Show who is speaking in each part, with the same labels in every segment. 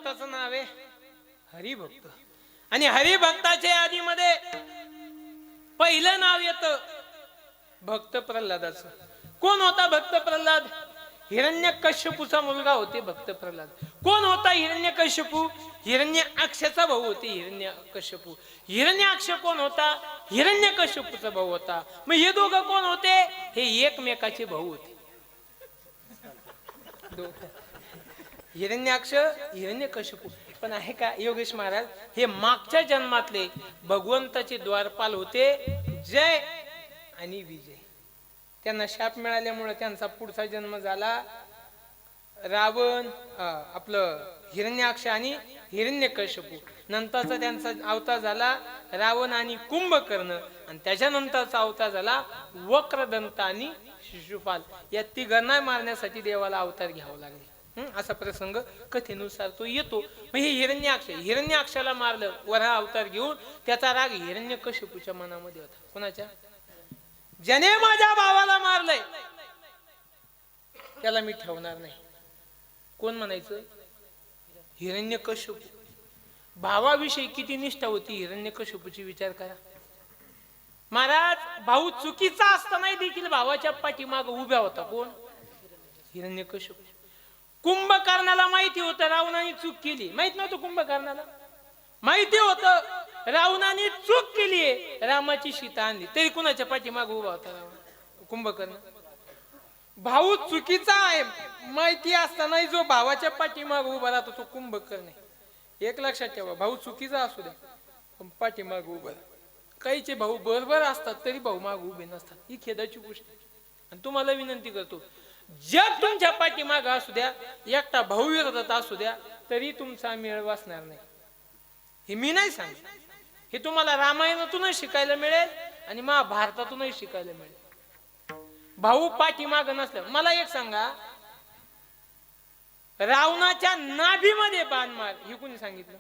Speaker 1: भक्ताचं नाव आहे हरिभक्त. आणि हरिभक्ताच्या यादीमध्ये पहिलं नाव येतं भक्त प्रल्हादाचं. कोण होता भक्त प्रल्हाद? हिरण्यकश्यपूचा मुलगा होते भक्त प्रल्हाद. कोण होता हिरण्यकश्यपू? हिरण्याक्षाचा भाऊ होते हिरण्यकश्यपू. हिरण्याक्ष कोण होता? हिरण्यकश्यपूचा भाऊ होता. मग हे दोघं कोण होते? हे एकमेकाचे भाऊ होते. हिरण्याक्ष हिरण्यकश्यपू. पण आहे का योगेश महाराज, हे मागच्या जन्मातले भगवंताचे द्वारपाल होते जय आणि विजय. त्यांना शाप मिळाल्यामुळे त्यांचा पुढचा जन्म झाला रावण, आपलं हिरण्याक्ष आणि हिरण्यकश्यपू. नंतरचा त्यांचा अवतार झाला रावण आणि कुंभकर्ण. आणि त्याच्यानंतरचा अवतार झाला वक्रदंत आणि शिशुपाल. या तिघांना मारण्यासाठी देवाला अवतार घ्यावा लागले. असा प्रसंग कथेनुसार तो येतो. मग हे हिरण्याक्षाला मारलं वरा अवतार घेऊन. त्याचा राग हिरण्यकश्यपूच्या मनामध्ये होता. कोणाच्या? ज्याने माझ्या भावाला मारलंय त्याला मी ठेवणार नाही. कोण म्हणायचं? हिरण्यकश्यपू. भावाविषयी किती निष्ठा होती हिरण्यकश्यपूची, विचार करा महाराज. भाऊ चुकीचा असतानाही देखील भावाच्या पाठीमाग उभ्या होता. कोण? हिरण्यकश्यपू. कुंभकर्णाला माहिती होतं रावणाने चूक केली. माहित नव्हतं कुंभकर्णाला? माहिती होतं रावणाने चूक केलीये, रामाची सीता आणली, तरी कुणाच्या पाठीमाग उभा होता रावण? कुंभकर्ण. भाऊ चुकीचा आहे माहिती असताना जो भावाच्या पाठीमाग उभा राहतो तो कुंभकर्ण. एक लक्षात ठेवा, भाऊ चुकीचा असू द्या पण पाठीमाग उभा. काहीचे भाऊ बरोबर असतात तरी भाऊ माग उभे नसतात. ही खेदाची गोष्ट. आणि तुम्हाला विनंती करतो, जग तुमच्या पाठीमाग असू द्या, एकटा भाऊ विरोधात असू द्या, तरी तुमचा मेळ वाचणार नाही. हे मी नाही सांगत, हे तुम्हाला रामायणातूनही शिकायला मिळेल आणि महाभारतातूनही शिकायला मिळेल. भाऊ पाठीमाग नसलं. मला एक सांगा, रावणाच्या नाभीमध्ये बाण मार हे कोणी सांगितलं?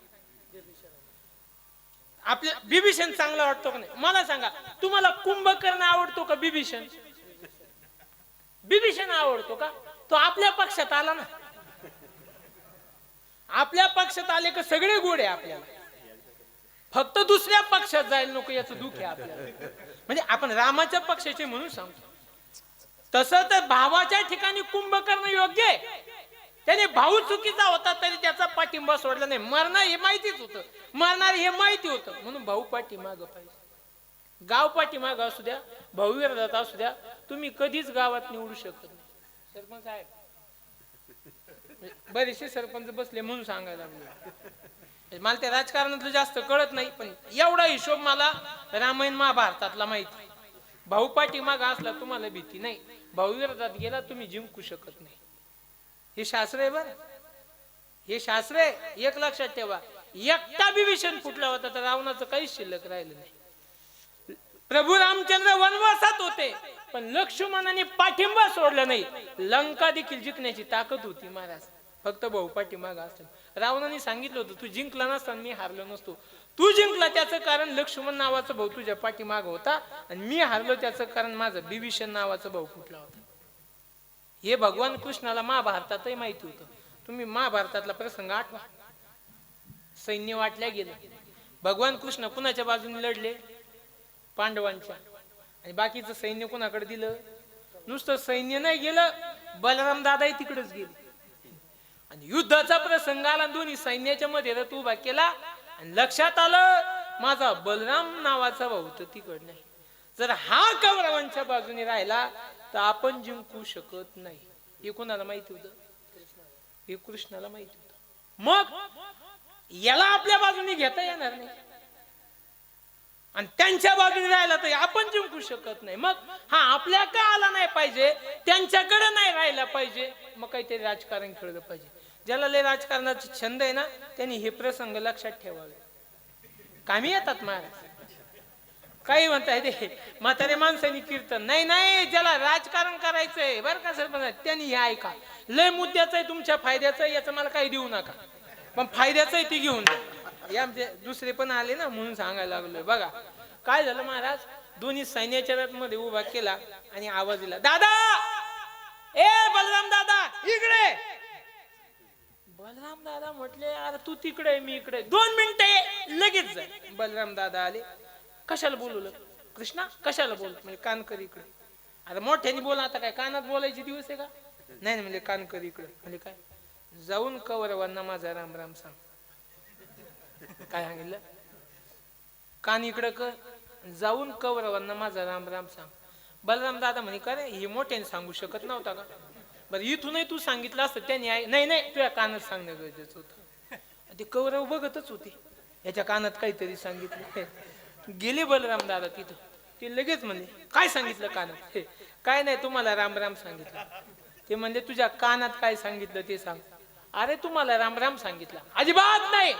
Speaker 1: आपल्या बिभीषण चांगला वाटतो का नाही? मला सांगा, तुम्हाला कुंभकर्ण आवडतो का बिभीषण? बिभीषण आवडतो का? तो आपल्या पक्षात आला ना. आपल्या पक्षात आले का सगळे गोड आहे आपल्याला. फक्त दुसऱ्या पक्षात जायला नको याचं दुःख आहे आपल्याला. म्हणजे आपण रामाच्या पक्षाचे म्हणून सांगतो. तसं तर भावाच्या ठिकाणी कुंभकर्ण योग्य आहे. त्याने भाऊ चुकीचा होता तरी त्याचा पाठिंबा सोडला नाही. मरणार हे माहितीच होतं, मरणार हे माहिती होतं, म्हणून भाऊ पाठीमाग पाहिजे. गाव पाठीमाग असू द्या, भाऊ विरोधात असू द्या, तुम्ही कधीच गावात निवडू शकत नाही. सरपंच साहेब, बरेचसे सरपंच बसले म्हणून सांगायला लागले. मला त्या राजकारणातलं जास्त कळत नाही, पण एवढा हिशोब मला रामायण महाभारतातला माहिती. भाऊ पाठीमाग असला तुम्हाला भीती नाही, भाऊ विरोधात गेला तुम्ही जिंकू शकत नाही. हे शास्त्र आहे बरं, हे शास्त्र आहे. एक लक्षात ठेवा, एकटा बिभीषण फुटला होता तर रावणाचं काहीच शिल्लक राहिलं नाही. प्रभू रामचंद्र वनवासात होते पण लक्ष्मणाने पाठिंबा सोडला नाही. लंका देखील जिंकण्याची ताकद होती महाराज, फक्त भाऊ पाठीमाग असतो. रावणाने सांगितलं होतं, तू जिंकला नसताना मी हारलो नसतो. तू जिंकला त्याचं कारण लक्ष्मण नावाचा भाऊ तुझ्या पाठीमाग होता, आणि मी हारलो त्याचं कारण माझा बिभीषण नावाचा भाऊ फुटला होता. हे भगवान कृष्णाला महाभारतातही माहिती होतं. तुम्ही महाभारतातला प्रसंग आठवा. सैन्य वाटल्या गेलं. भगवान कृष्ण कुणाच्या बाजूने लढले? पांडवांच्या. आणि बाकीचं सैन्य कोणाकडे दिलं? नुसतं सैन्य नाही गेलं, बलराम दादाही तिकडेच गेले. आणि युद्धाचा प्रसंग आला, दोन्ही सैन्याच्या मध्ये रथ उभा केला आणि लक्षात आलं माझा बलराम नावाचा भाऊ तर तिकड नाही. जर हा कौरवांच्या बाजूने राहिला तर आपण जिंकू शकत नाही. हे कोणाला माहिती होतं? हे कृष्णाला माहिती होतं. मग याला आपल्या बाजूने घेता येणार नाही आणि त्यांच्या बाजूने राहिला तर आपण जिंकू शकत नाही. मग हा आपल्या का आला नाही पाहिजे, त्यांच्याकडे नाही राहिला पाहिजे, मग काहीतरी राजकारण खेळलं पाहिजे. ज्याला लय राजकारणाचा छंद आहे ना, त्यांनी हे प्रसंग लक्षात ठेवावे. कामी येतात महाराज. काही म्हणताय ते म्हातारे माणसांनी कीर्तन नाही नाही, ज्याला राजकारण करायचंय बरं का सरपंच, त्यांनी हे ऐका. लय मुद्द्याचं आहे, तुमच्या फायद्याचं आहे, याचं मला काही देऊ नका, पण फायद्याचं आहे ती घेऊन या. आमचे दुसरे पण आले ना म्हणून सांगायला लागलोय. बघा काय झालं महाराज, दोन्ही सैन्याच्या रथ मध्ये उभा केला आणि आवाज दिला, दादा, ए बलराम दादा इकडे. बलराम दादा म्हटले अरे तू तिकडे मी इकडे 2 मिनिटं लगेच जा. बलराम दादा आले. कशाला बोलवलं? कृष्णा कशाला बोल? म्हणजे कानकर इकडे. अरे मोठ्याने बोला, आता काय कानात बोलायचे दिवस आहे का? नाही म्हणजे कानकर इकडे. म्हणजे काय? जाऊन कौरवांना माझा राम राम सांग. काय सांगितलं? कान इकडं कर, जाऊन कौरवांना माझा राम राम सांग. बलराम दादा म्हणे का रे हे मोठ्याने सांगू शकत नव्हता का? बरं इथूनही तू सांगितलं असतं त्यांनी. नाही नाही तुझ्या कानात सांगणं गरजेचं होतं. ते कौरव बघतच होते याच्या कानात काहीतरी सांगितलं. गेले बलराम दादा तिथं. ते लगेच म्हणले काय सांगितलं कानात? काय नाही तुम्हाला राम राम सांगितलं. ते म्हणले तुझ्या कानात काय सांगितलं ते सांग. अरे तुम्हाला राम राम सांगितलं. अजिबात नाही.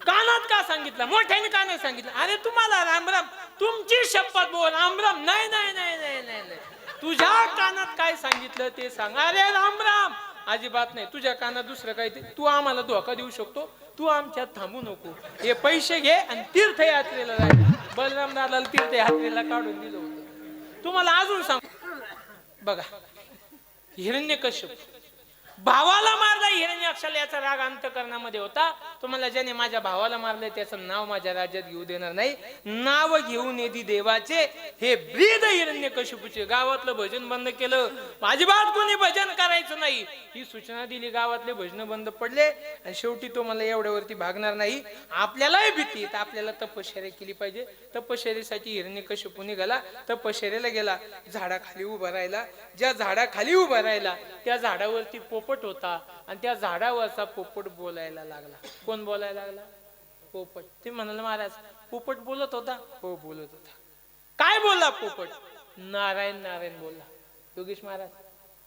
Speaker 1: कानात का सांगितलं? मोठ्याने का नाही सांगितलं? अरे तुम्हाला राम राम, तुमची शपथ बोल राम राम. नाही नाही नाही नाही नाही नाही, तुझ्या कानात काय सांगितलं ते सांग. अरे राम राम अजिबात नाही. तुझ्या कानात दुसरं काही ते, तू आम्हाला धोका देऊ शकतो, तू आमच्यात थांबू नको. हे पैसे घे आणि तीर्थयात्रेला जाय. बलराम दादाला तीर्थयात्रेला काढून दिलं होतं. तुम्हाला अजून सांग बघा, हिरण्यकश्यप भावाला मारला हिरण्याक्षाला, याचा राग अंतकरणामध्ये होता. तुम्हाला ज्याने माझ्या भावाला मारले त्याचं नाव माझ्या राज्यात घेऊ देणार नाही. नाव घेऊन येदी देवाचे हे ब्रीद हिरण्यकशिपूचे. गावातलं भजन बंद केलं. अजिबात कोणी भजन करायचं नाही ही सूचना दिली. गावातले भजन बंद पडले आणि शेवटी तो मला एवढ्यावरती भागणार नाही. आपल्यालाही भीती तर आपल्याला तपश्चर्या केली पाहिजे. तपश्चर्यासाठी हिरण्यकशिपू निघाला. तपश्चर्याला गेला. झाडाखाली उभा राहिला. ज्या झाडाखाली उभा राहिला त्या झाडावरती पोपट होता आणि त्या झाडावरचा पोपट बोलायला लागला. कोण बोलायला लागला? पोपट. ते म्हणाले महाराज पोपट बोलत होता? हो बोलत होता. काय बोलला पोपट? नारायण नारायण बोलला. योगेश महाराज,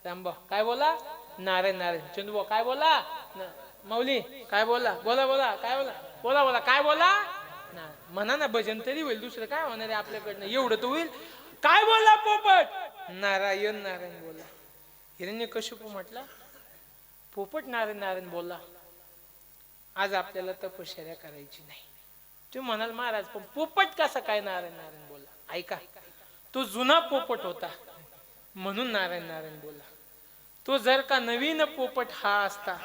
Speaker 1: रामभाऊ काय बोला? नारायण नारायण. चंदूभाऊ काय बोला? माऊली काय बोला? बोला बोला काय बोला? बोला बोला काय बोला? म्हणा ना भजन तरी होईल. दुसरं काय होणार आहे आपल्याकडनं? एवढं तर होईल. काय बोलला पोपट? नारायण नारायण बोलला. हिरण्यकशिपू म्हटला पोपट नारायण नारायण बोलला, आज आपल्याला तपश्चर्या करायची नाही. तुम्ही म्हणाल महाराज पण पोपट कसा काय नारायण नारायण बोलला? ऐका, तो जुना पोपट होता म्हणून नारायण नारायण बोलला. तो जर का नवीन पोपट हा असता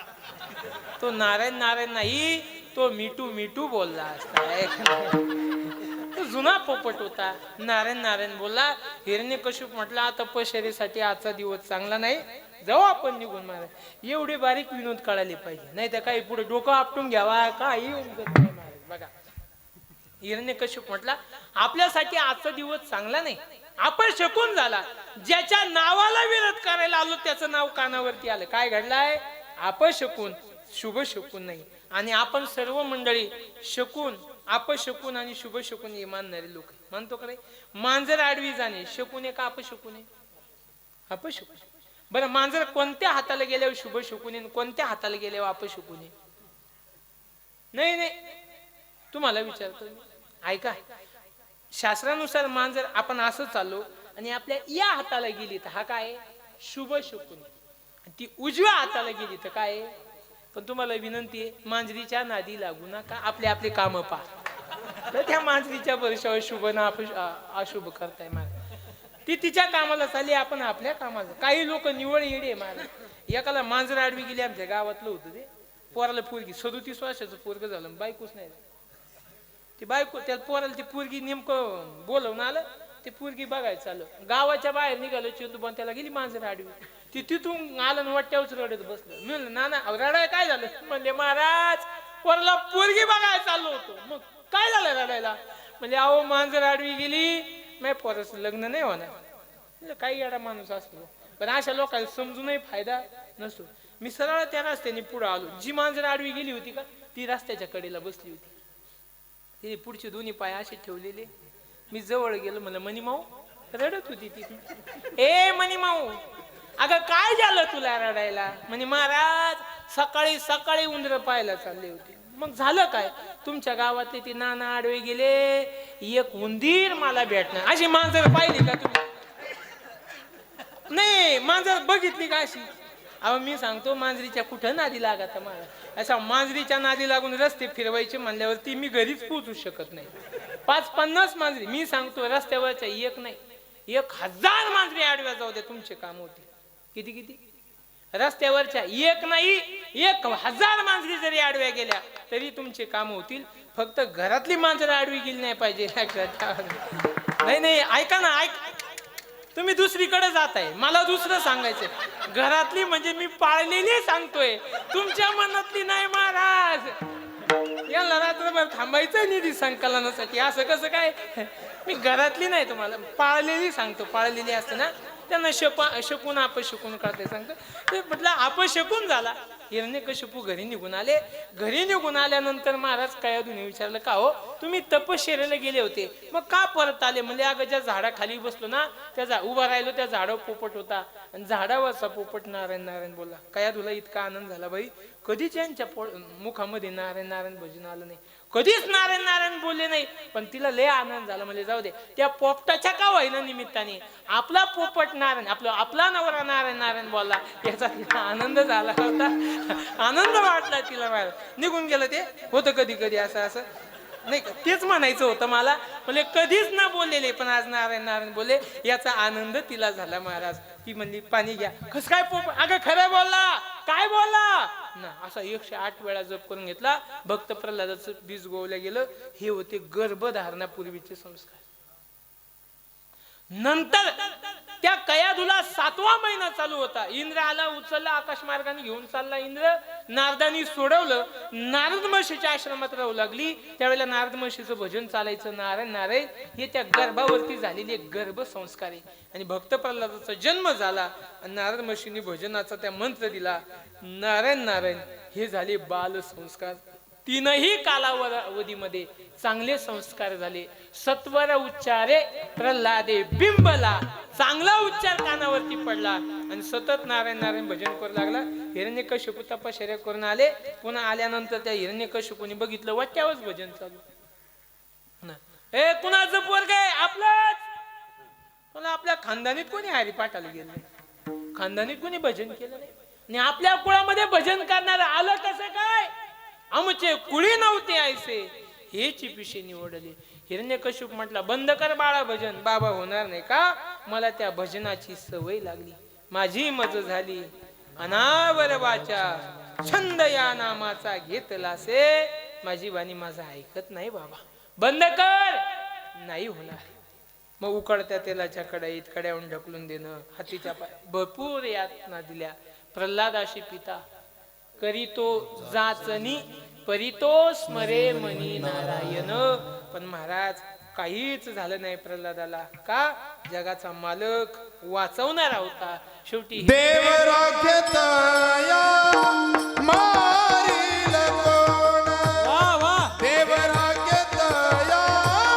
Speaker 1: तो नारायण नारायण नाही, तो मिठू मिठू बोलला असता. तो जुना पोपट होता, नारायण नारायण बोलला. हिरण्यकशिपू म्हटला तपश्चर्येसाठी आजचा दिवस चांगला नाही, जाऊ आपण निघून. महाराज एवढे बारीक विनोद कळाले पाहिजे, नाही तर काही पुढे डोकं आपटून घ्यावा काही महाराज. बघा हिरण्यकशिपू म्हटला आपल्यासाठी आजचा दिवस चांगला नाही, आपण शकून झाला. ज्याच्या नावाला विरोध करायला आलो त्याचं नाव कानावरती आलं. काय घडलाय? आपण शकून, शुभ शकून नाही. आणि आपण सर्व मंडळी शकून, अपशकून आणि शुभ शकून हे मानणारे लोक मानतो का रे? मांजर आडवी जाणे शकून आहे का अपशकून आहे? अपशकून. बरं मांजर कोणत्या हाताला गेल्यावर शुभ शकून आहे, कोणत्या हाताला गेल्यावर अपशकून आहे? नाही नाही तुम्हाला विचारतो मी. ऐका, शास्त्रानुसार मांजर आपण असं चाललो आणि आपल्या या हाताला गेली तर हा काय? शुभ शकून. ती उजव्या हाताला गेली तर काय? पण तुम्हाला विनंती आहे मांजरीच्या नादी लागू नका, आपले आपले काम पहा. तर त्या मांजरीच्या वर्षावर शुभ ना अशुभ करताय महाराज. ती तिच्या कामाला चालली, आपण आपल्या कामाला. काही लोक निवळ येडे महाराज. एकाला मांजर आडवी गेली, आमच्या गावातलं होतं ते. पोराला पोरगी 37 वर्षाचं पोरग झालं, बायकोच नाही. ती बायको त्या पोराला ती पोरगी नेमकं बोलवून आलं, ते पोरगी बघायचं चाललं. गावाच्या बाहेर निघालो चेतू, त्याला गेली मांजर आडवी. ती तिथून आलं वाट्यावरच रडत बसलं. मी म्हणलं नाना रडाय काय झालं? म्हणले महाराज पोराला पोरगी बघायला चाललो होतो. मग काय झालं रडायला? म्हणजे अहो मांजर आडवी गेली, मी पोराचं लग्न नाही होणार. काही येडा माणूस असतो, पण अशा लोकांना समजूनही फायदा नसतो. मी सरळ त्या रस्त्याने पुढे आलो. जी मांजर आडवी गेली होती का ती रस्त्याच्या कडेला बसली होती. तिने पुढचे दोन्ही पाय असे ठेवलेले. मी जवळ गेलो, म्हणलं मनीमाऊ. रडत होती ती. ए मनीमाऊ अगं काय झालं तुला रडायला? म्हणे महाराज सकाळी सकाळी उंदर पाहायला चालले होते. मग झालं काय? तुमच्या गावातले ते नाना आडवे गेले, एक उंदीर मला भेटणार. अशी मांजर पाहिली का तुम्ही? नाही मांजर बघितली का अशी? अहो मी सांगतो मांजरीच्या कुठं नादी लागत मला. अशा मांजरीच्या नादी लागून रस्ते फिरवायचे म्हणल्यावरती मी घरीच पोहोचू शकत नाही. 5-50 मांजरी मी सांगतो रस्त्यावरच्या एक नाही 1000 मांजरी आडव्या जाऊ द्या तुमचे काम होते. किती किती रस्त्यावरच्या एक नाही 1000 मांजरी जरी आडव्या गेल्या तरी तुमचे काम होतील. फक्त घरातली मांजर आडवी गेली नाही पाहिजे. नाही नाही, ऐका ना, तुम्ही दुसरीकडे जाताय, मला दुसरं सांगायचंय. घरातली म्हणजे मी पाळलेली सांगतोय, तुमच्या मनातली नाही महाराज. याला रात्रभर थांबायचं निधी संकलनासाठी, असं कसं काय? मी घरातली नाही, तुम्हाला पाळलेली सांगतो. पाळलेली असते ना त्यांना शकून अपशकून करते सांगतो. ते म्हटलं अपशकून झाला. हिरण्यकशिपू घरी निघून आले. घरी निघून आल्यानंतर महाराज कयाधूने विचारलं, का हो तुम्ही तपश्चर्येला गेले होते, मग का परत आले? म्हणजे अगं ज्या झाडाखाली बसलो ना, त्या उभा राहिलो, त्या झाडावर पोपट होता आणि झाडावरचा पोपट नारायण नारायण बोलला. कयाधूला इतका आनंद झाला, बाई कधीच यांच्या मुखामध्ये नारायण नारायण भजन आलं नाही, कधीच नारायण नारायण बोलले नाही. पण तिला लय आनंद झाला. म्हणजे जाऊ दे, त्या पोपटाच्या का होईना निमित्ताने आपला पोपट नारायण, आपला नवरा नारायण नारायण बोलला, याचा तिला आनंद झाला होता. आनंद वाटला तिला. बाहेर निघून गेलं. ते होतं कधी कधी असं नाही, तेच म्हणायचं होतं मला. म्हणजे कधीच ना बोललेले, पण आज नारायण नारायण बोलले, याचा आनंद तिला झाला महाराज. ती म्हणली पाणी घ्या. कस काय पोपट? अगं खरं बोलला, काय बोलला ना. असा 108 वेळा जप करून घेतला. भक्त प्रल्हादाचं बीज गोवल्या गेलं. हे होते गर्भधारणापूर्वीचे संस्कार. नंतर त्या कयाधूला 7वा महिना चालू होता. इंद्र आला, उचलला, आकाश मार्गाने घेऊन चालला. इंद्र नारदानी सोडवलं. नारद महर्षीच्या आश्रमात राहू लागली. त्यावेळेला नारद महर्षीचं भजन चालायचं, नारायण नारायण. हे त्या गर्भावरती झालेले गर्भ संस्कार आहे. आणि भक्त प्रल्हादाचा जन्म झाला आणि नारद महर्षींनी भजनाचा त्या मंत्र दिला, नारायण नारायण. हे झाले बाल संस्कार. 3ही कालावधीमध्ये चांगले संस्कार झाले. सत्वर उच्चारे प्रल्हादे बिंबला. चांगला उच्चार कानावरती पडला आणि सतत नारायण नारायण भजन करू लागला. हिरण्यकशिपू तपश्चर्या करून आले. पुन्हा आल्यानंतर त्या हिरण्यकशिपूने बघितलं, वाट्यावरच भजन चालू. ए कुणाचं पोरग आहे? आपलंच. मला आपल्या खानदानीत कोणी हरिपाठाला गेलं नाही, खानदानीत कोणी भजन केलं नाही. आणि आपल्या कुळामध्ये भजन करणार आलं कसं काय? आमचे कुळी नव्हते ऐसे. हेची पिशे निवडले. हिरण्यकशिपू म्हटला, बंद कर बाळा भजन. बाबा होणार नाही का? मला त्या भजनाची सवय लागली, माझी मज झाली. अनावर वाचा छंद या नामाचा घेतला से. माझी वाणी माझा ऐकत नाही बाबा, बंद कर. नाही होणार. मग उकडत्या तेलाच्या कढईत कड्यावरून ढकलून देणं, हातीच्या पाय, भरपूर यातना दिल्या. प्रल्हादाशी पिता करीतो जाचनी परितो स्मरे मनी नारायण. पण महाराज काहीच झालं नाही प्रल्हादाला. का? जगाचा मालक वाचवणारा होता. शेवटी
Speaker 2: देव राखेतया मारील कोण.
Speaker 1: वा वा.
Speaker 2: देव राखेतया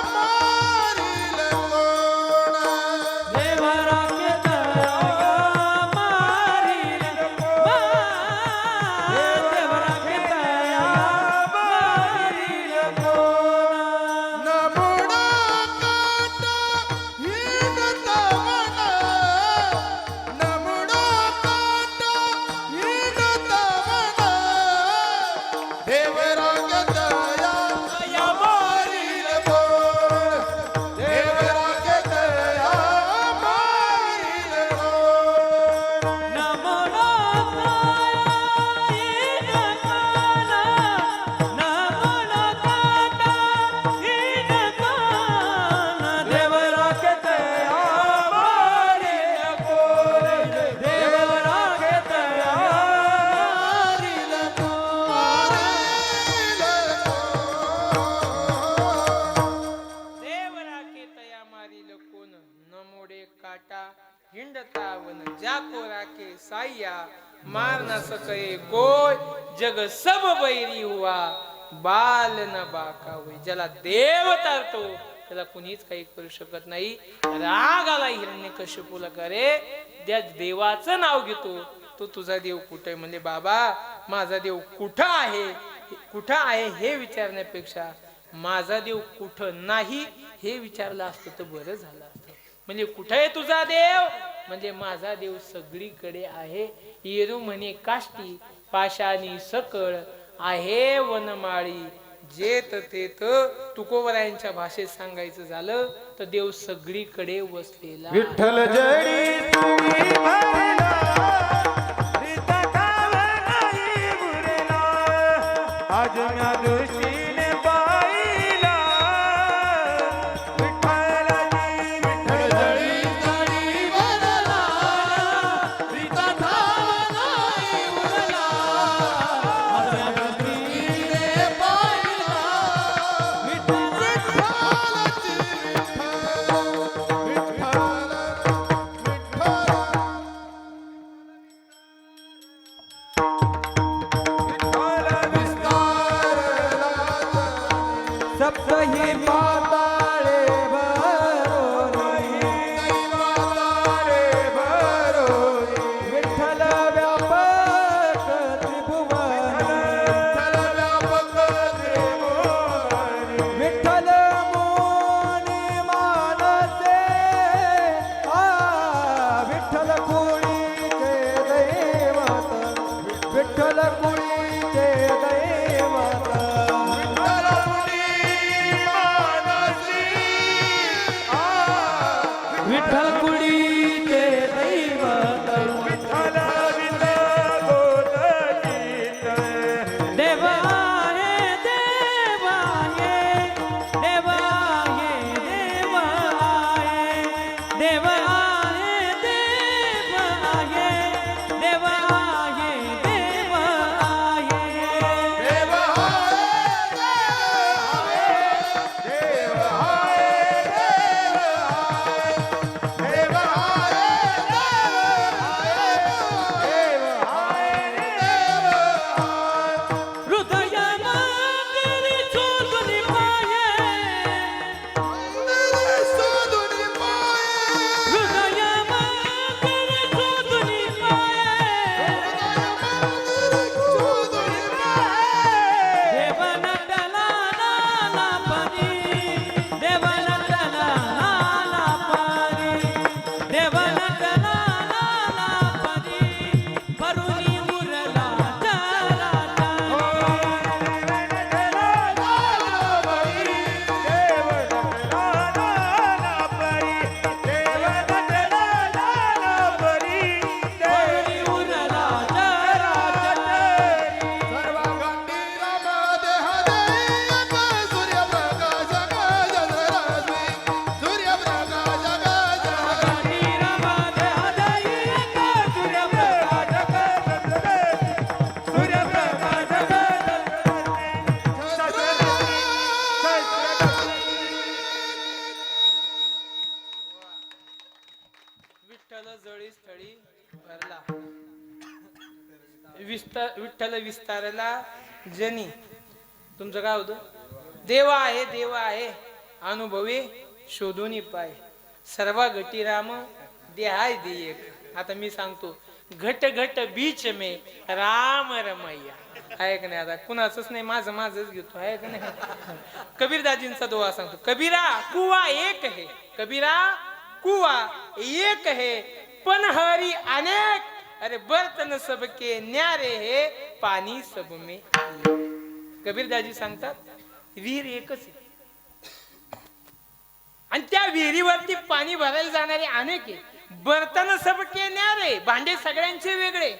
Speaker 2: मारील कोण.
Speaker 1: देव राखेतया मारील देव राखेतया मारील कोण.
Speaker 2: नमुना काटा हिंडता वना. नमुना काटा हिंडता वना. देव राखेतया मारील कोण. देव राखेतया मारील कोण.
Speaker 1: देव राखेतया मारील कोण. न मोडे काटा हिंडता वन. जाको राखे साया मार न सके कोय. जग सब बैरी हुआ बाल न बाका होय. ज्याला देव तारतो त्याला कुणीच काही करू शकत नाही. राग आला हिरण्यकशिपूला, करे त्या देवाचं नाव घेतो. तो तुझा देव कुठे? म्हणजे बाबा माझा देव कुठं आहे, कुठं आहे हे विचारण्यापेक्षा माझा देव कुठं नाही हे विचारलं असतं तर बरं झालं असतं. म्हणजे कुठं आहे तुझा देव? म्हणजे माझा देव सगळीकडे आहे. येरू म्हणे काष्टी पाशानी सकळ आहे वनमाळी. जेत तेत. तुकोबरायांच्या भाषेत सांगायचं झालं तर देव सगळीकडे वसलेला.
Speaker 2: विठ्ठल जडी तुम्ही भरला. आज म्या दृष्टीने पाहिला विठ्ठलाची विठ्ठल जळी जळी वरला प्रीता ठाव नाही उरला आज म्या दृष्टीने पाहिला विठ्ठलाची विठ्ठल सप्तही पाताळे भरोनी विठ्ठल व्यापक त्रिभुवनी विठ्ठल मोनी मानसे विठ्ठल कुळीचे दैवत विठ्ठल कुळीचे दैवत विठ्ठल कुळीचे दैवत विठ्ठल देव आहे देव आहे देव आहे देव आहे देव आहे देव आहे देव आहे देव आहे देव
Speaker 1: विठ्ठल जळी स्थळी भरला विठ्ठल विस्तारला जनी तुमचं काय होतं देव आहे अनुभवी शोधून पाय सर्व घटी राम देहाय दे एक आता मी सांगतो घट घट बीच में राम रमैया आहे का नाही आता कुणाचंच नाही माझंच घेतो आहे का नाही कबीरदाजींचा दोहा सांगतो कबीरा कुवा एक है कबीरा कुआ एक है पण हरी अनेक अरे बर्तन सबके न्यारे है पाणी सब में कबीरदाजी सांगतात विहीर एकच आहे आणि त्या विहिरीवरती पाणी भरायला जाणारे अनेक आहे बर्तन सबके न्यारे भांडे सगळ्यांचे वेगळे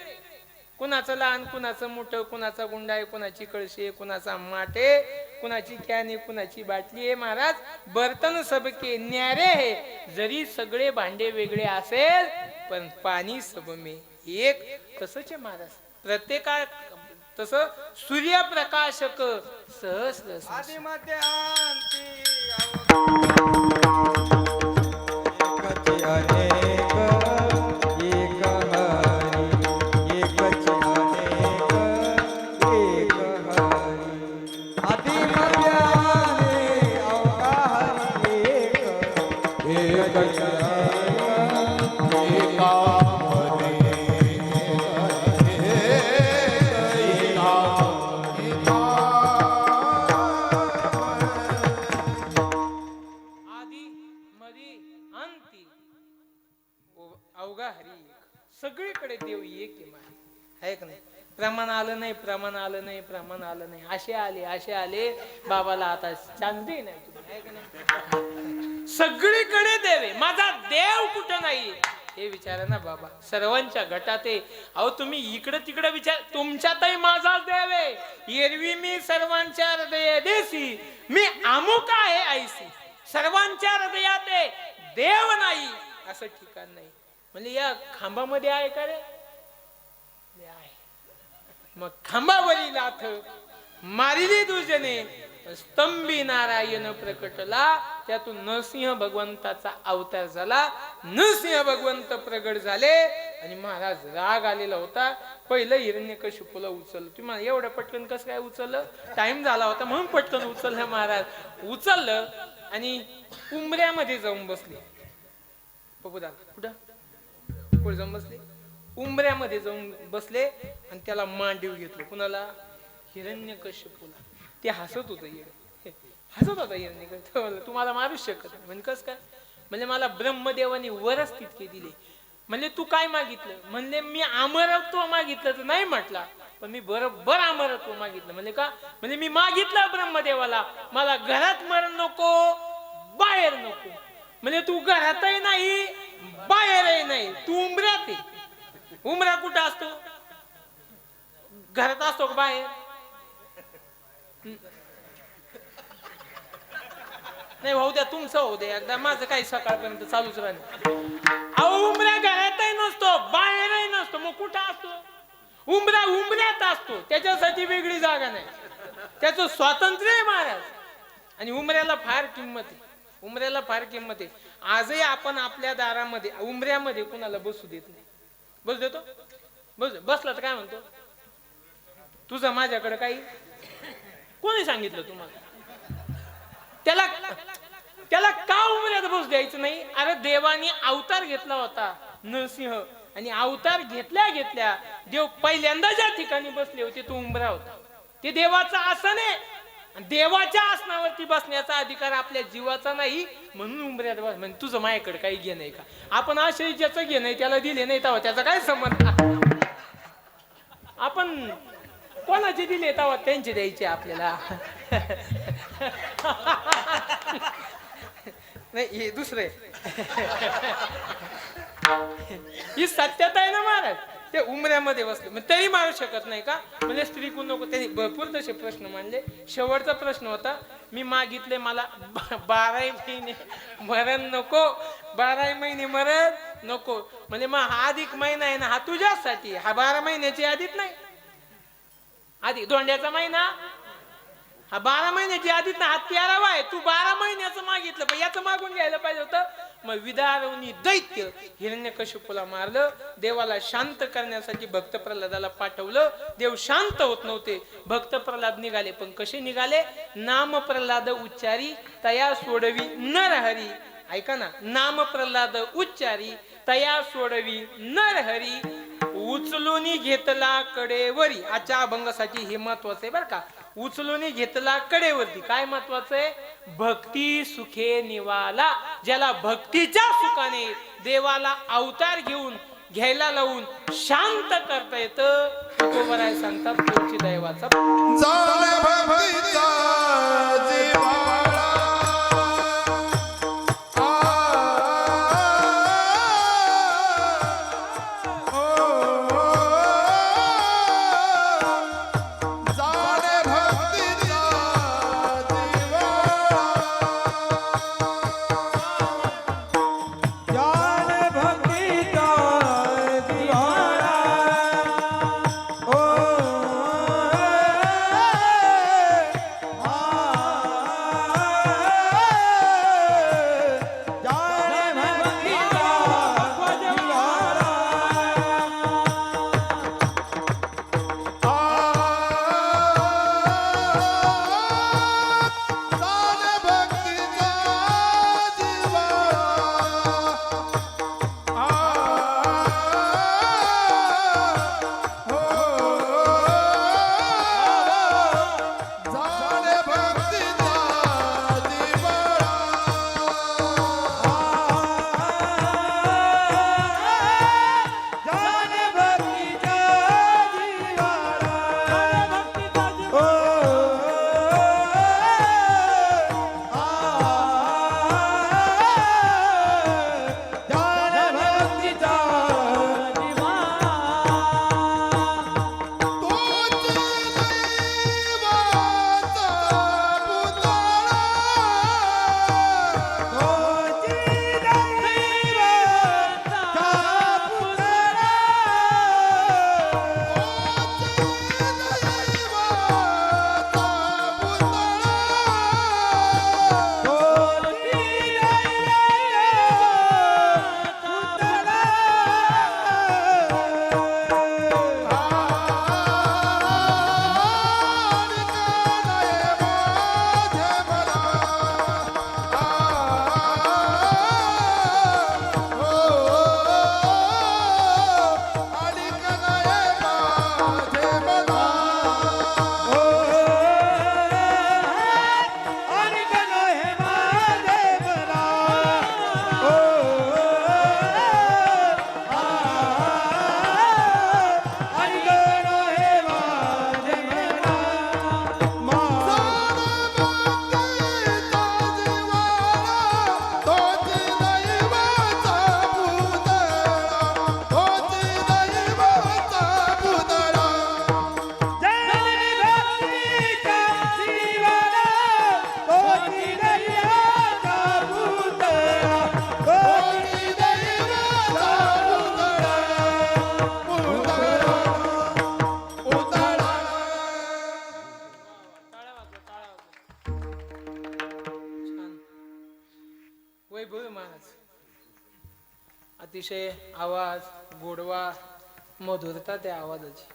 Speaker 1: कुणाचं लहान कुणाचं मोठं कुणाचा गुंडा आहे कुणाची कळशी आहे कुणाचा माठ आहे कुणाची कॅन आहे कुणाची बाटली आहे महाराज बर्तन सबके न्यारे है जरी सगळे भांडे वेगळे असेल पण पाणी सब में एक तसंच आहे महाराज प्रत्येका तसं सूर्यप्रकाशक सहस्र
Speaker 2: आदिमध्ये अंती
Speaker 1: अवघा हरी सगळीकडे देव एक आहे का नाही प्रमाण आलं नाही असे आले बाबाला आता चांदी नाही आहे का नाही सगळीकडे देव आहे माझा देव कुठं नाही हे विचारा ना बाबा, सर्वांच्या गटात आहे. अहो तुम्ही इकडे तिकडे विचार, तुमच्यातही माझा देव आहे. एरवी मी सर्वांच्या हृदय देसी, मी अमुक आहे ऐसी. सर्वांच्या हृदयात आहे, देव नाही असं ठिकाण नाही. म्हणजे या खांबामध्ये आहे का रे? आहे. मग खांबावरील लाथ मारिली दुजने, स्तंभी नारायण प्रकटला. त्यातून नरसिंह भगवंताचा अवतार झाला. नरसिंह भगवंत प्रगट झाले आणि महाराज राग आलेला होता. पहिलं हिरण्यकशिपूला उचललं. तुम्ही एवढं पटकन कसं काय उचललं? टाइम झाला होता म्हणून पटकन उचललं. महाराज उचललं आणि उंबऱ्यामध्ये जाऊन बसले. कुठं कुठे जाऊन बसले? उंबऱ्यामध्ये जाऊन बसले आणि त्याला मांडीव घेतलं. कुणाला? हिरण्यकशिपूला. ते हसत होतं. हसत होता हिरण्यकशिपू. तुम्हाला मारू शकत नाही. म्हणजे कस काय? म्हणजे मला ब्रह्मदेवाने वरच तितके दिले. म्हणजे तू काय मागितलं? म्हणले मी अमरत्व मागितलं. तर नाही म्हटला, पण मी बरोबर अमरत्व मागितलं. म्हणजे का? म्हणजे मी मागितलं ब्रह्मदेवाला, मला घरात मरण नको, बाहेर नको. म्हणजे तू घरातही नाही, बाहेरही नाही, तू उंबऱ्यात आहे. उंबरा कुठं असतो? घरात असतो का बाहेर? नाही भाऊ द्या, तुमचं होऊ दे एकदा, माझं काही सकाळपर्यंत चालूच राहील. उंबऱ्या घरातही नसतो, बाहेरही नसतो, मग कुठं असतो? उंबरा उंबऱ्यात असतो. त्याच्यासाठी वेगळी जागा नाही, त्याचं स्वातंत्र्य आहे महाराज. आणि उंबऱ्याला फार किंमत आहे. उंबऱ्याला फार किंमत आहे. आजही आपण आपल्या दारामध्ये उंबऱ्यामध्ये कुणाला बसू देत नाही. बस देतो? बसला तर काय म्हणतो? तुझं माझ्याकडे काही? कोणी सांगितलं तुम्हाला? त्याला का उंबऱ्यात बसू द्यायचं नाही? अरे देवाने अवतार घेतला होता नरसिंह, आणि अवतार घेतल्या घेतल्या देव पहिल्यांदा ज्या ठिकाणी बसले होते तो उंबरा होता. ते देवाचं आसन आहे. देवाच्या आसनावरती बसण्याचा अधिकार आपल्या जीवाचा नाही, म्हणून उंबऱ्यात बस. म्हणजे तुझं माझ्याकडे काही घे नाही का? आपण आश्रय ज्याचं घे नाही त्याला दिले नाही तेव्हा त्याचा काय संबंध? आपण कोणाचे दिले तेव्हा त्यांचे द्यायचे आपल्याला. नाही हे दुसरे ही सत्यता आहे ना महाराज. ते उमऱ्यामध्ये बसले, मग तरी मारू शकत नाही का? म्हणजे स्त्री कोण नको. त्यांनी भरपूर तसे प्रश्न मांडले. शेवटचा प्रश्न होता, मी मागितले मला 12 महिने मरण नको, 12 महिने मरण नको. म्हणजे मग हा अधिक महिना आहे ना, हा तुझ्यासाठी. हा 12 महिन्याची अधिक नाही, अधिक धोंड्याचा महिना हा 12 महिन्याची अधिक ना, हा 13वा आहे. तू 12 महिन्याचं मागितलं, पण याचं मागून घ्यायला पाहिजे होतं. मग विदारवनी दैत्य हिरण्यकशिपूला मारलं. देवाला शांत करण्यासाठी भक्त प्रल्हादाला पाठवलं. देव शांत होत नव्हते. भक्त प्रल्हाद निघाले, पण कसे निघाले? नाम प्रल्हाद उच्चारी तया सोडवी नरहरी. ऐका ना, नाम प्रल्हाद उच्चारी तया सोडवी नरहरी. उचलून घेतला कडेवरी. आजच्या अभंगासाठी हे महत्वाचं आहे बरं का. उचलून घेतला कडेवरती. काय महत्वाचं आहे? भक्ती सुखे निवाला. ज्याला भक्तीच्या सुखाने देवाला अवतार घेऊन घ्यायला लावून शांत करता येतं, तो बराय सांगतात तुळशी दैवाचा. वैभव महाराज अतिशय आवाज गोडवा मधुरता त्या आवाजाची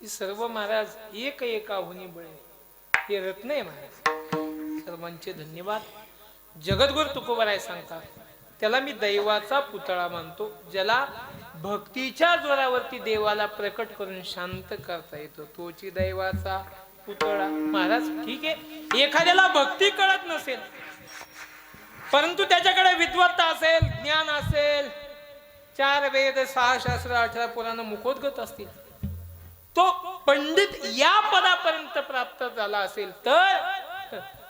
Speaker 1: ही सर्व महाराज एक एकाहुनी बळे हे रत्न आहे महाराज सर्वांचे धन्यवाद जगद्गुरु तुकोबाराय सांगतात त्याला मी दैवाचा पुतळा मानतो ज्याला भक्तीच्या जोरावरती देवाला प्रकट करून शांत करता येतो तोची दैवाचा पुतळा महाराज ठीक आहे एखाद्याला भक्ती कळत नसेल परंतु त्याच्याकडे विद्वत्ता असेल ज्ञान असेल 4 वेद 6 शास्त्र 18 पुराण मुखोद्गत असतील तो पंडित या पदापर्यंत प्राप्त झाला असेल तर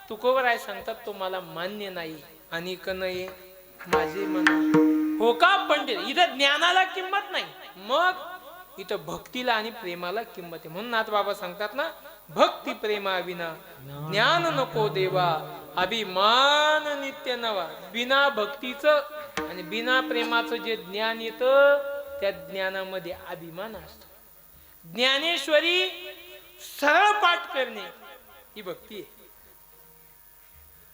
Speaker 1: तुकोबाराय सांगतात तो मला मान्य नाही आणि नाही माझे मन हो का पंडित इथं ज्ञानाला किंमत नाही मग इथं भक्तीला आणि प्रेमाला किंमत आहे म्हणून नाथ बाबा सांगतात ना भक्ती प्रेमा विना ज्ञान नको देवा अभिमान नित्य नवा बिना भक्तीचं आणि बिना प्रेमाचं जे ज्ञान येतं त्या ज्ञानामध्ये अभिमान असतो ज्ञानेश्वरी सरळ पाठ करणे ही भक्ती आहे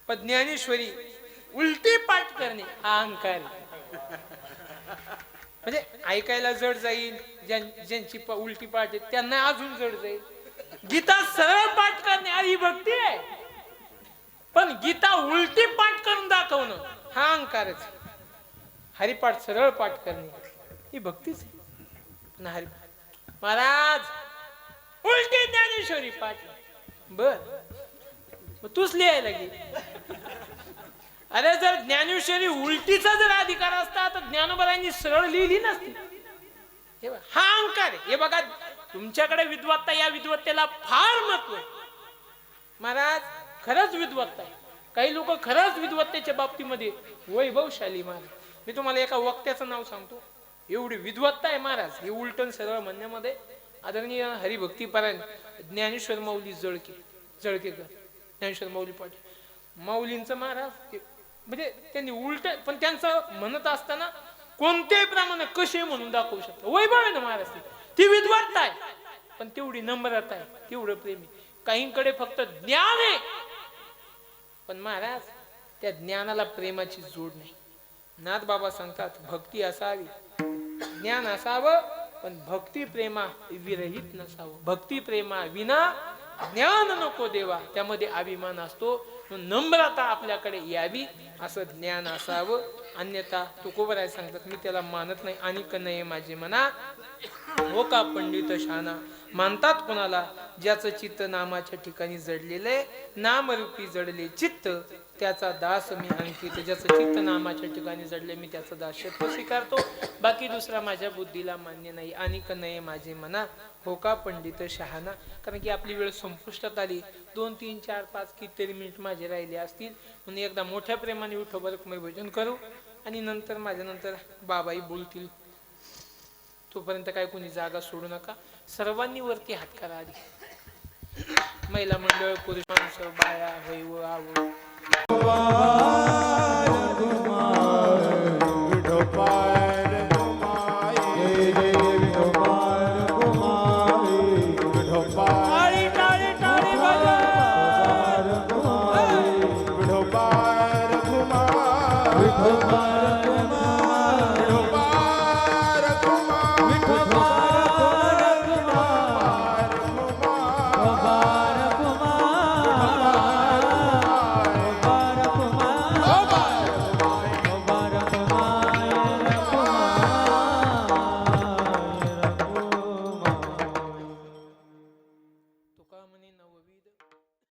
Speaker 1: पण ज्ञानेश्वरी उलटी पाठ करणे हा अहंकार म्हणजे ऐकायला जड जाईल ज्यांची उलटी पाठ आहे त्यांना अजून जड जाईल गीता सरळ पाठ करणे ही भक्ती आहे पण गीता उलटी पाठ करून दाखवणं हा अहंकारच हरिपाठ सरळ पाठ करणे ही भक्तीच आहे हरि महाराज उलटी ज्ञानेश्वरी पाठ बर तूच लिहायला गे अरे जर ज्ञानेश्वरी उलटीचा जर अधिकार असता तर ज्ञानोबारायांनी सरळ लिहिली नसती हा अहंकार आहे हे बघा तुमच्याकडे विद्वत्ता या विद्वत्तेला फार महत्व आहे महाराज खरंच विद्वत्ता आहे काही लोक खरंच विद्वत्तेच्या बाबतीमध्ये वैभवशाली महाराज मी तुम्हाला एका वक्त्याचं नाव सांगतो एवढी विद्वत्ता आहे महाराज हे उलटन सरळ म्हणण्यामध्ये आदरणीय हरिभक्ती परायण ज्ञानेश्वर माऊली जळकेकर ज्ञानेश्वर माऊली पाटील माऊलींचं महाराज म्हणजे त्यांनी उलट पण त्यांचं म्हणत असताना कोणत्याही प्रमाणे कसे म्हणून दाखवू शकतो वैभव आहे ना महाराज ती विद्वत्ता आहे पण तेवढी नम्रता आहे तेवढं प्रेमी काहींकडे फक्त ज्ञान आहे पण महाराज त्या ज्ञानाला प्रेमाची जोड नाही नाथ बाबा सांगतात भक्ती असावी ज्ञान असावं पण भक्ती प्रेमा विरहित नसावं भक्ती प्रेमा विना ज्ञान नको देवा त्यामध्ये अभिमान असतो नम्रता आपल्याकडे यावी असं ज्ञान असावं अन्यथा तुकोबाराय सांगतात मी त्याला मानत नाही आणि नाही माझे मना हो का पंडित शहाणा मानतात कोणाला ज्याचं चित्त नामाच्या ठिकाणी जडलेले नामरूपी जडले चित्त त्याचा दास मी अंकित ज्याचं चित्त नामाच्या ठिकाणी जडले मी त्याचा दासत्व स्वीकारतो बाकी दुसरा माझ्या बुद्धीला मान्य नाही आणि नाही माझे मना हो का पंडित शहाणा कारण की आपली वेळ संपुष्टात आली 2 3 4 5 कितीतरी मिनिट माझे राहिले असतील म्हणून एकदा मोठ्या प्रेमाने विठोबा रखुमाई भजन करू आणि नंतर माझ्यानंतर बाबाई बोलतील तोपर्यंत काय कोणी जागा सोडू नका सर्वांनी वरती हात करा आधी महिला मंडळ पुरुष माणसं बाया वैव आव